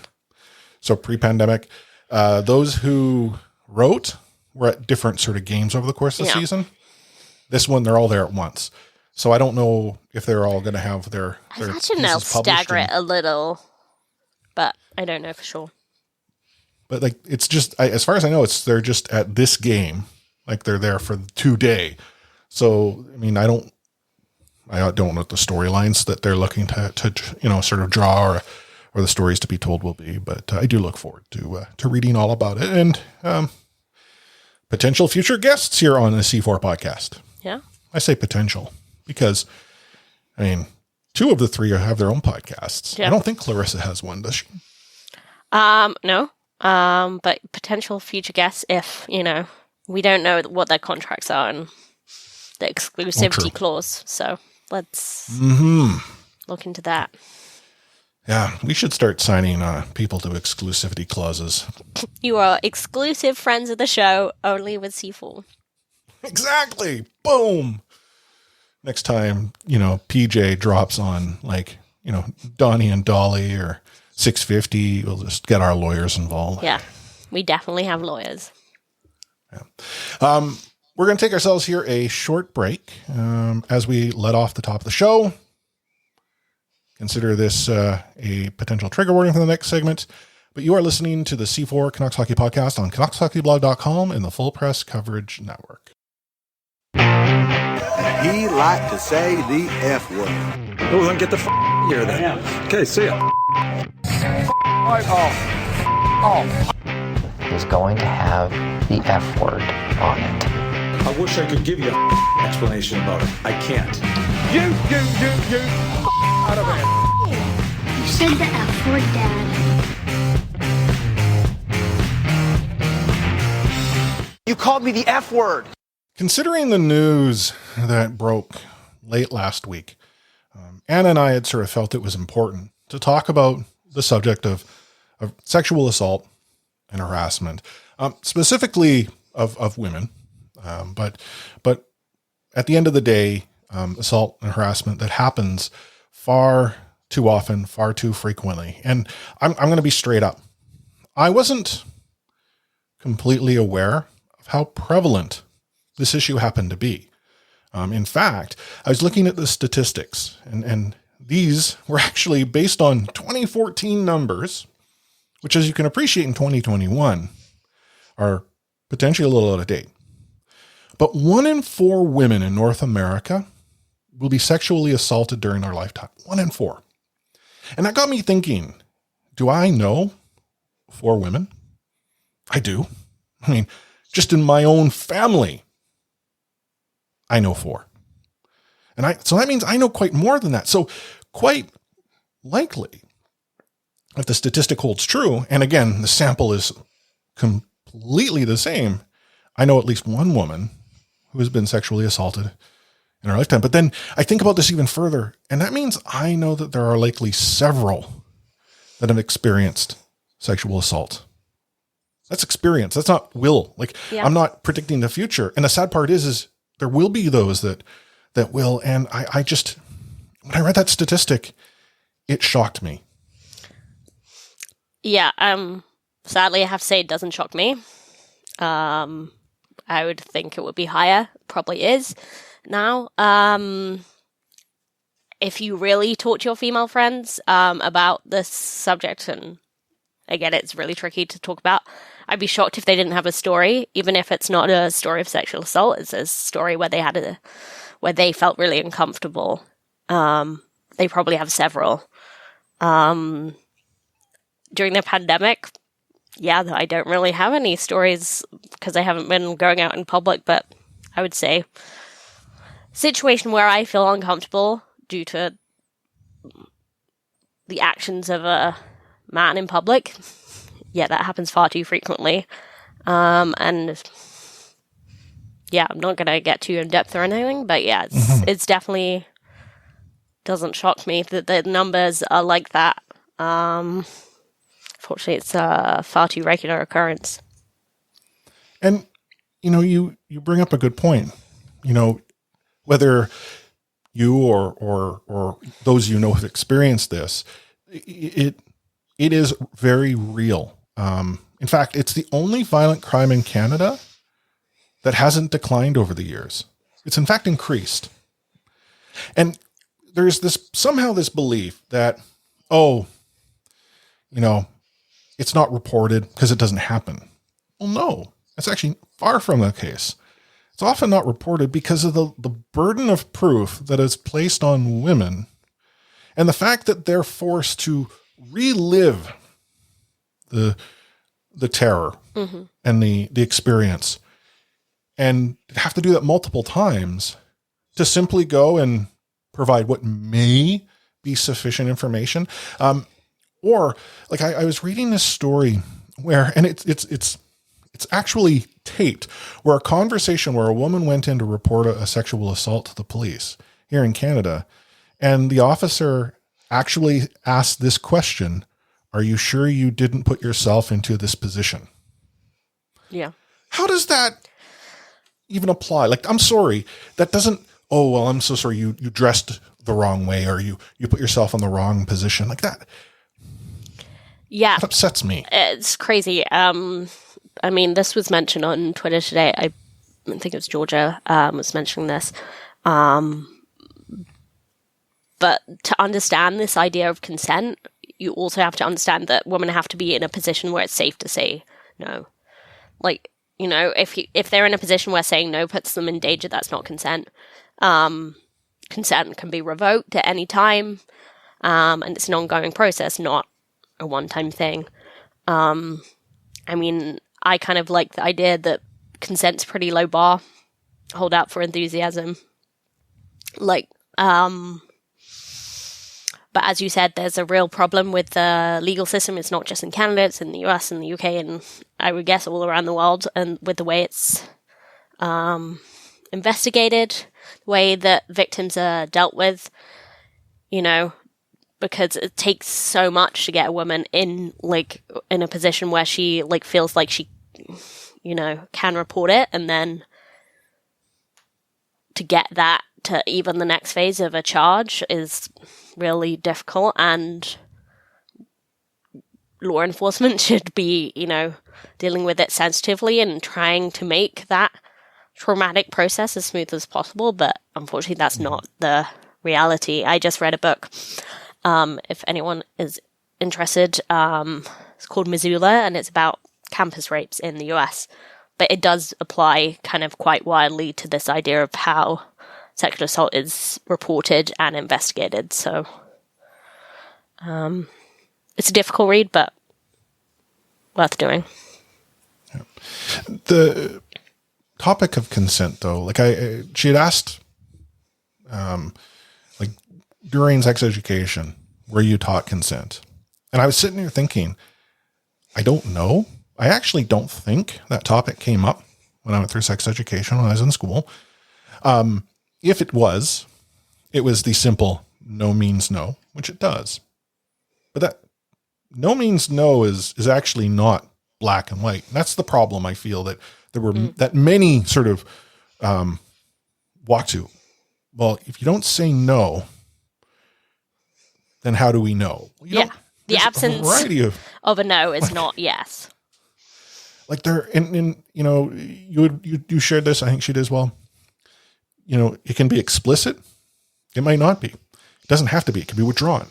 so pre-pandemic, those who wrote were at different sort of games over the course of the season. This one, they're all there at once. So I don't know if they're all going to have their I imagine they'll stagger it a little, but I don't know for sure. But like, it's just, as far as I know, they're just at this game. Like, they're there for today. So, I mean, I don't know what the storylines that they're looking to sort of draw or the stories to be told will be. But I do look forward to reading all about it, and potential future guests here on the C4 podcast. Yeah. I say potential because, I mean, 2 of the 3 have their own podcasts. Yeah. I don't think Clarissa has one, does she? No. But potential future guests if, we don't know what their contracts are and the exclusivity clause. So let's look into that. Yeah, we should start signing people to exclusivity clauses. You are exclusive friends of the show, only with C4. Exactly. Boom. Next time, PJ drops on Donnie and Dolly or 650, we'll just get our lawyers involved. Yeah, we definitely have lawyers. Yeah. We're going to take ourselves here a short break as we let off the top of the show. Consider this a potential trigger warning for the next segment. But you are listening to the C4 Canucks Hockey Podcast on CanucksHockeyBlog.com and the Full Press Coverage Network. He liked to say the F word. Oh, then get the here then. Okay, see ya. Right off. Is going to have the F word on it. I wish I could give you an explanation about it. I can't. You, out of here. You said the F word, Dad. You called me the F word. Considering the news that broke late last week, Anna and I had sort of felt it was important to talk about the subject of sexual assault and harassment, specifically of women. But at the end of the day, assault and harassment that happens far too often, far too frequently. And I'm going to be straight up. I wasn't completely aware of how prevalent this issue happened to be. In fact, I was looking at the statistics, and these were actually based on 2014 numbers, which, as you can appreciate, in 2021 are potentially a little out of date. But 1 in 4 women in North America will be sexually assaulted during their lifetime. 1 in 4. And that got me thinking, do I know 4 women? I do. I mean, just in my own family, I know 4. So that means I know quite more than that. So quite likely, if the statistic holds true, and again, the sample is completely the same, I know at least 1 woman who has been sexually assaulted in her lifetime. But then I think about this even further, and that means I know that there are likely several that have experienced sexual assault. That's experience. That's not will. I'm not predicting the future. And the sad part is there will be those that will. And I just, when I read that statistic, it shocked me. Yeah. Sadly, I have to say it doesn't shock me. I would think it would be higher. Probably is now. If you really talk to your female friends about this subject, and again, it's really tricky to talk about, I'd be shocked if they didn't have a story, even if it's not a story of sexual assault. It's a story where where they felt really uncomfortable. They probably have several. During the pandemic, I don't really have any stories because I haven't been going out in public, but I would say situation where I feel uncomfortable due to the actions of a man in public. Yeah, that happens far too frequently. And yeah, I'm not going to get too in depth or anything, but yeah, it's definitely doesn't shock me that the numbers are like that. Fortunately, it's a far too regular occurrence. And, you bring up a good point. Whether you or those have experienced this, it is very real. In fact, it's the only violent crime in Canada that hasn't declined over the years. It's in fact increased. And there's somehow this belief that, it's not reported because it doesn't happen. Well, no, that's actually far from the case. It's often not reported because of the burden of proof that is placed on women and the fact that they're forced to relive the terror and the experience, and have to do that multiple times to simply go and provide what may be sufficient information. Or like I was reading this story where, and it's actually taped, where a conversation where a woman went in to report a sexual assault to the police here in Canada, and the officer actually asked this question: "Are you sure you didn't put yourself into this position?" Yeah. How does that even apply? Like, I'm sorry, that doesn't, I'm so sorry, you dressed the wrong way, or you put yourself in the wrong position. Like that. Yeah. That upsets me. It's crazy. This was mentioned on Twitter today. I think it was Georgia was mentioning this. But to understand this idea of consent, you also have to understand that women have to be in a position where it's safe to say no. Like, if they're in a position where saying no puts them in danger, that's not consent. Consent can be revoked at any time, and it's an ongoing process, not a one-time thing. I kind of like the idea that consent's pretty low bar. Hold out for enthusiasm. But as you said, there's a real problem with the legal system. It's not just in Canada, it's in the US and the UK, and I would guess all around the world, and with the way it's investigated, the way that victims are dealt with, because it takes so much to get a woman in a position where she feels like she, can report it, and then to get that to even the next phase of a charge is really difficult, and law enforcement should be, dealing with it sensitively and trying to make that traumatic process as smooth as possible, but unfortunately that's not the reality. I just read a book, if anyone is interested, it's called Missoula, and it's about campus rapes in the US, but it does apply kind of quite widely to this idea of how sexual assault is reported and investigated. So it's a difficult read, but worth doing. Yeah. The topic of consent, though, she had asked, during sex education, were you taught consent? And I was sitting here thinking, I don't know. I actually don't think that topic came up when I went through sex education when I was in school. If it was the simple no means no, which it does. But that no means no is actually not black and white. And that's the problem I feel that there were that many sort of walk to. Well, if you don't say no, then how do we know? The absence of a no is not yes. Like there, and you shared this, I think she did as well. It can be explicit. It might not be. It doesn't have to be. It can be withdrawn.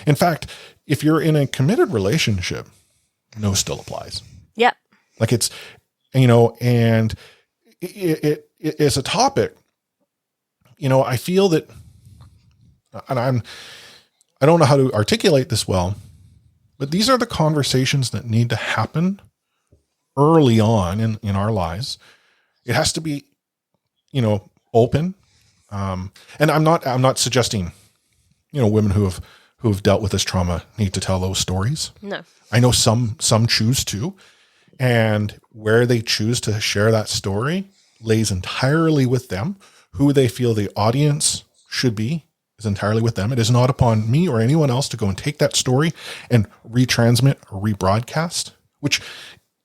In fact, if you're in a committed relationship, no still applies. Yep. Like it's, and it is a topic, I feel that, and I don't know how to articulate this well, but these are the conversations that need to happen early on in our lives. It has to be, open. And I'm not suggesting, women who have who've dealt with this trauma need to tell those stories. No. I know some choose to, and where they choose to share that story lays entirely with them. Who they feel the audience should be is entirely with them. It is not upon me or anyone else to go and take that story and retransmit or rebroadcast, which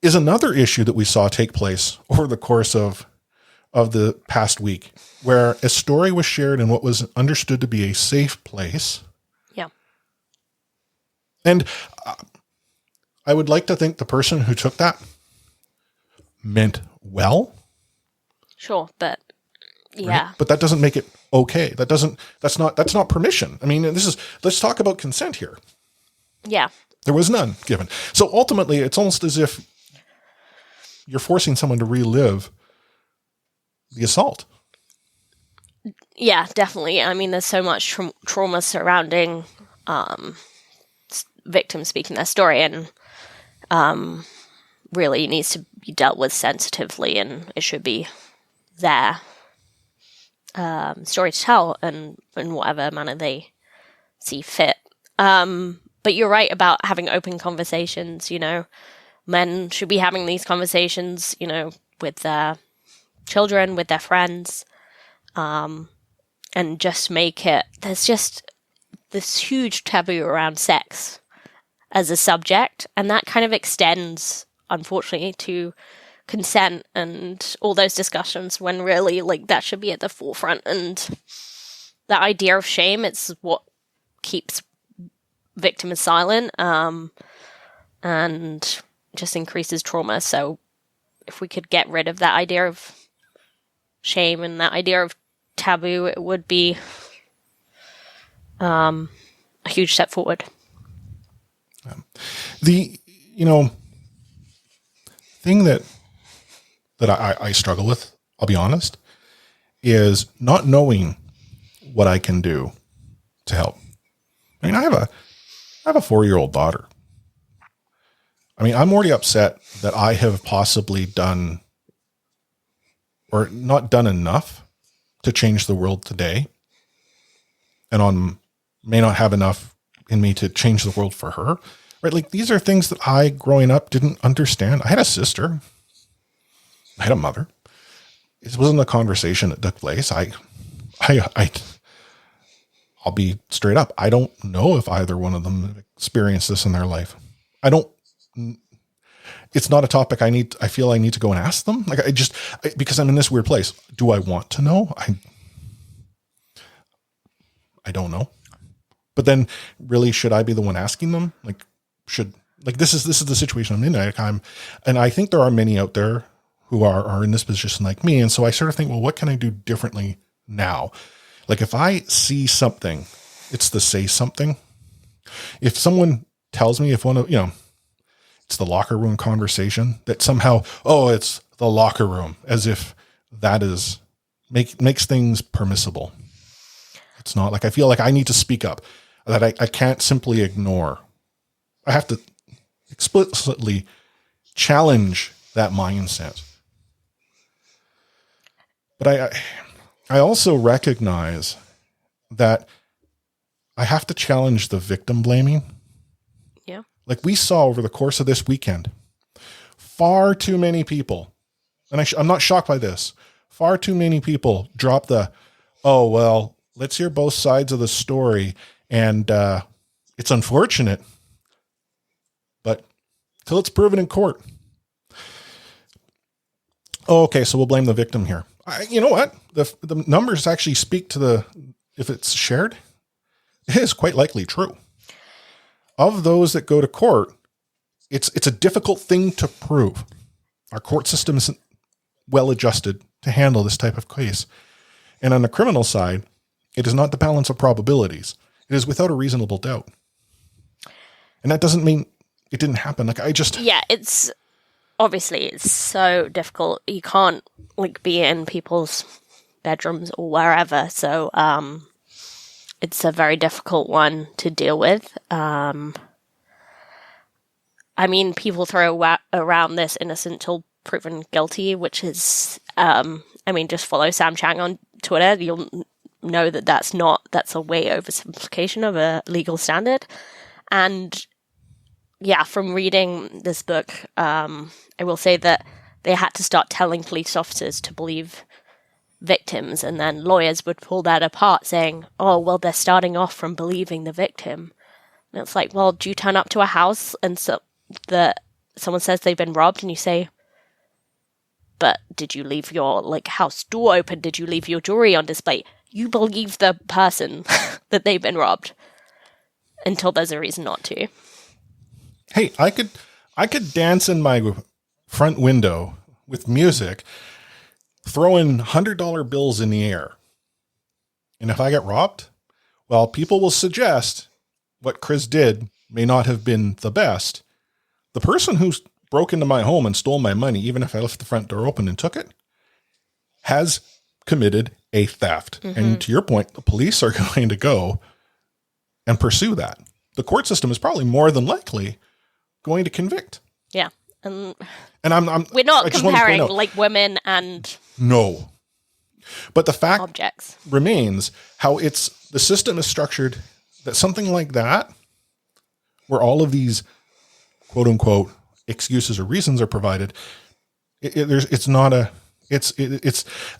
is another issue that we saw take place over the course of the past week, where a story was shared in what was understood to be a safe place. Yeah. And I would like to think the person who took that meant well. Sure, but yeah. Right? But that doesn't make it okay. That's not permission. I mean, let's talk about consent here. Yeah. There was none given. So ultimately, it's almost as if you're forcing someone to relive the assault. Yeah, definitely. I mean, there's so much trauma surrounding victims speaking their story, and really needs to be dealt with sensitively, and it should be their story to tell, and in whatever manner they see fit. But you're right about having open conversations. Men should be having these conversations, with their children, with their friends, and just make it. There's just this huge taboo around sex as a subject, and that kind of extends, unfortunately, to consent and all those discussions, when really, that should be at the forefront. And the idea of shame, it's what keeps victims silent, and just increases trauma. So if we could get rid of that idea of shame and that idea of taboo, it would be a huge step forward. The thing that I struggle with, I'll be honest, is not knowing what I can do to help. I mean, I have a 4-year-old daughter. I mean, I'm already upset that I have possibly done or not done enough to change the world today, and may not have enough in me to change the world for her. Right? These are things that I, growing up, didn't understand. I had a sister. I had a mother. It wasn't a conversation that took place. I'll be straight up. I don't know if either one of them experienced this in their life. It's not a topic I feel I need to go and ask them. Because I'm in this weird place. Do I want to know? I don't know. But then really, should I be the one asking them? This is the situation I'm in. And I think there are many out there who are in this position like me. And so I sort of think, well, what can I do differently now? If I see something, it's the say something. If someone tells me, it's the locker room conversation, that somehow, it's the locker room, as if that is makes things permissible. It's not. I feel like I need to speak up, that I can't simply ignore. I have to explicitly challenge that mindset. But I also recognize that I have to challenge the victim blaming. Yeah. We saw over the course of this weekend, far too many people, and I'm not shocked by this, far too many people drop let's hear both sides of the story, and it's unfortunate, but till it's proven in court. Okay, so we'll blame the victim here. You know what? The numbers actually speak to if it's shared, it is quite likely true. Of those that go to court, it's a difficult thing to prove. Our court system isn't well adjusted to handle this type of case. And on the criminal side, it is not the balance of probabilities. It is without a reasonable doubt. And that doesn't mean it didn't happen. Yeah, it's obviously it's so difficult. You can't be in people's bedrooms or wherever. So it's a very difficult one to deal with. People throw around this innocent till proven guilty, which is, just follow Sam Chang on Twitter. You'll know that that's a way oversimplification of a legal standard. And yeah, from reading this book, I will say that they had to start telling police officers to believe victims, and then lawyers would pull that apart saying, oh, well, they're starting off from believing the victim. And it's like, well, do you turn up to a house and someone says they've been robbed and you say, but did you leave your house door open? Did you leave your jewelry on display? You believe the person that they've been robbed until there's a reason not to. Hey, I could dance in my front window with music, throwing $100 bills in the air. And if I get robbed, well, people will suggest what Chris did may not have been the best. The person who's broke into my home and stole my money, even if I left the front door open and took it, has committed a theft. Mm-hmm. And to your point, the police are going to go and pursue that. The court system is probably more than likely going to convict. Yeah. And we're not comparing women and no. But the fact objects remains how the system is structured that something like that, where all of these quote unquote excuses or reasons are provided, it's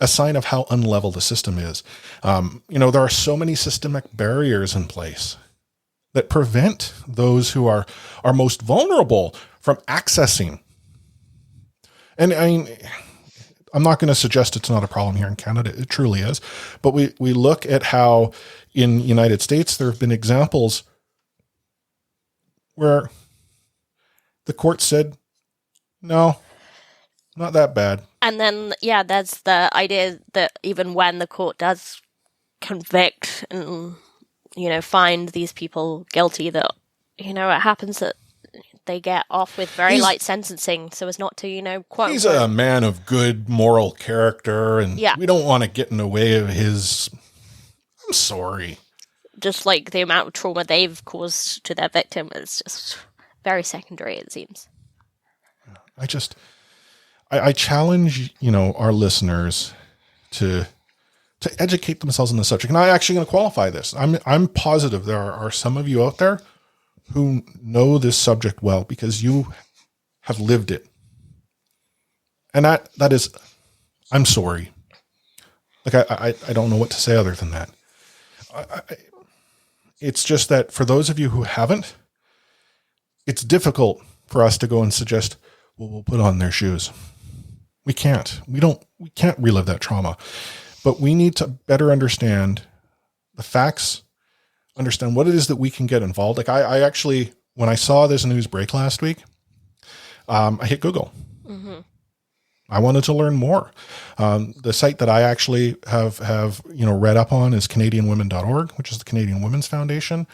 a sign of how unlevel the system is. There are so many systemic barriers in place that prevent those who are most vulnerable from accessing. And I mean, I'm not going to suggest it's not a problem here in Canada. It truly is. But we look at how in the United States, there have been examples where the court said, no, not that bad. And then, yeah, there's the idea that even when the court does convict and, find these people guilty, that, it happens that they get off with very light sentencing so as not to, quote. He's a man of good moral character, and we don't want to get in the way of his. I'm sorry. Just like the amount of trauma they've caused to their victim is just very secondary, it seems. I challenge, our listeners to educate themselves on the subject. And I'm actually going to qualify this. I'm positive there are some of you out there who know this subject well because you have lived it. And that is, I'm sorry. I don't know what to say other than that. It's just that for those of you who haven't, it's difficult for us to go and suggest, well, we'll put on their shoes. We can't. We can't relive that trauma. But we need to better understand the facts, understand what it is that we can get involved. I actually, when I saw this news break last week, I hit Google. Mm-hmm. I wanted to learn more. The site that I actually have read up on is CanadianWomen.org, which is the Canadian Women's Foundation.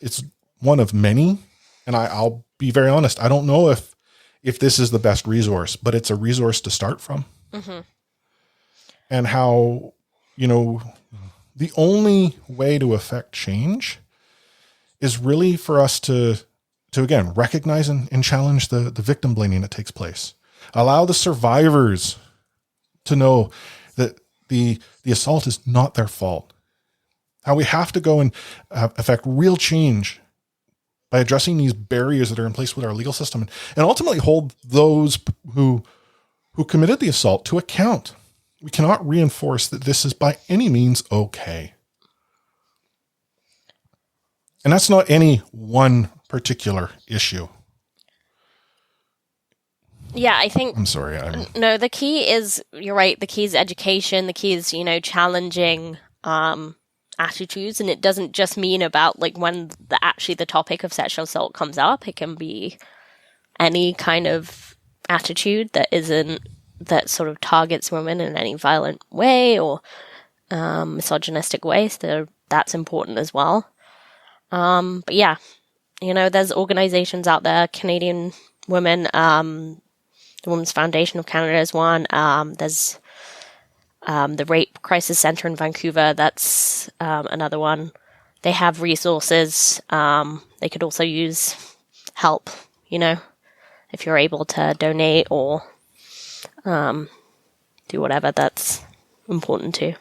It's one of many, and I'll be very honest, I don't know if this is the best resource, but it's a resource to start from. Mm-hmm. And how, the only way to affect change is really for us to again, recognize and challenge the victim blaming that takes place. Allow the survivors to know that the assault is not their fault. How we have to go and affect real change by addressing these barriers that are in place with our legal system and ultimately hold those who committed the assault to account. We cannot reinforce that this is by any means okay. And that's not any one particular issue. Yeah, I think... I'm sorry. No, the key is, you're right, the key is education. The key is, challenging attitudes. And it doesn't just mean about, when the topic of sexual assault comes up. It can be any kind of attitude that sort of targets women in any violent way or misogynistic way. So that's important as well. But yeah, there's organizations out there, Canadian Women, the Women's Foundation of Canada is one. There's the Rape Crisis Center in Vancouver. That's another one. They have resources. They could also use help, if you're able to donate or do whatever, that's important too.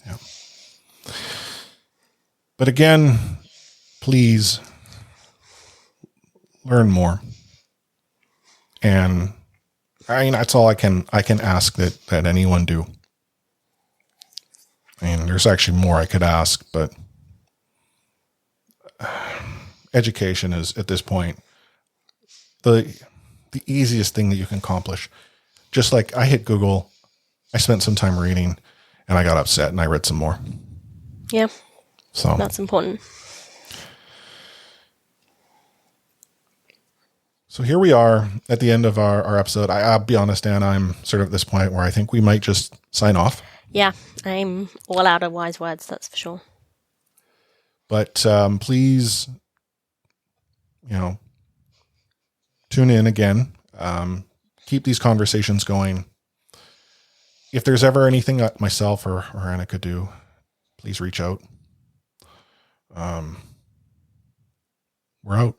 Yeah. But again, please learn more. And I mean, that's all I can ask that anyone do. I mean, there's actually more I could ask, but education is at this point the easiest thing that you can accomplish. Just like I hit Google, I spent some time reading, and I got upset, and I read some more. Yeah. So that's important. So here we are at the end of our episode. I'll be honest, Dan, I'm sort of at this point where I think we might just sign off. Yeah, I'm all out of wise words, that's for sure. But please, tune in again. Keep these conversations going. If there's ever anything that myself or Anna could do, please reach out. We're out.